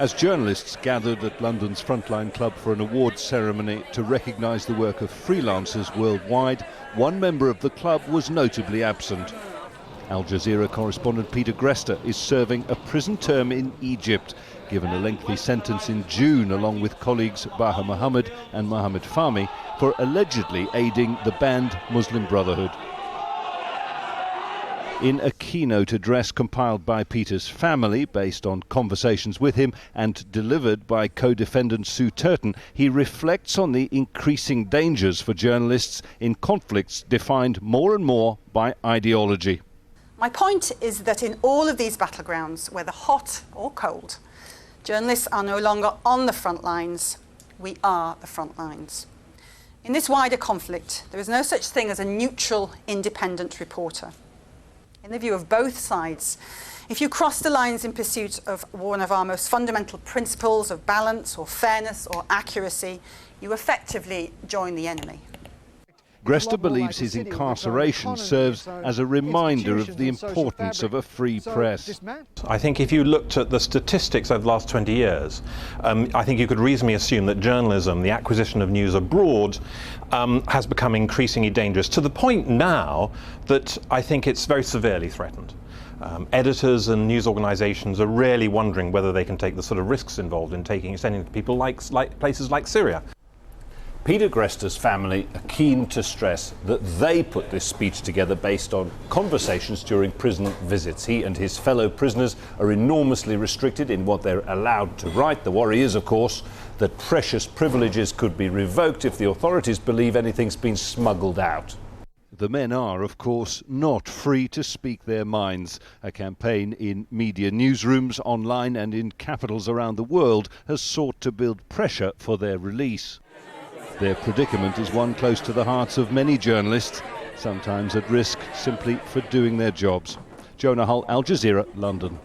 As journalists gathered at London's Frontline Club for an awards ceremony to recognise the work of freelancers worldwide, one member of the club was notably absent. Al Jazeera correspondent Peter Greste is serving a prison term in Egypt, given a lengthy sentence in June along with colleagues Baha Mohammed and Mohammed Fahmy for allegedly aiding the banned Muslim Brotherhood. In a keynote address compiled by Peter's family, based on conversations with him and delivered by co-defendant Sue Turton, he reflects on the increasing dangers for journalists in conflicts defined more and more by ideology. My point is that in all of these battlegrounds, whether hot or cold, journalists are no longer on the front lines, we are the front lines. In this wider conflict, there is no such thing as a neutral, independent reporter. In the view of both sides, if you cross the lines in pursuit of one of our most fundamental principles of balance or fairness or accuracy, you effectively join the enemy. Greste believes his incarceration serves as a reminder of the importance of a free press. I think if you looked at the statistics over the last 20 years, I think you could reasonably assume that journalism, the acquisition of news abroad, has become increasingly dangerous, to the point now that I think it's very severely threatened. Editors and news organisations are really wondering whether they can take the sort of risks involved in extending to people like places like Syria. Peter Greste's family are keen to stress that they put this speech together based on conversations during prison visits. He and his fellow prisoners are enormously restricted in what they're allowed to write. The worry is, of course, that precious privileges could be revoked if the authorities believe anything's been smuggled out. The men are, of course, not free to speak their minds. A campaign in media newsrooms, online and in capitals around the world has sought to build pressure for their release. Their predicament is one close to the hearts of many journalists, sometimes at risk simply for doing their jobs. Jonah, Al Jazeera, London.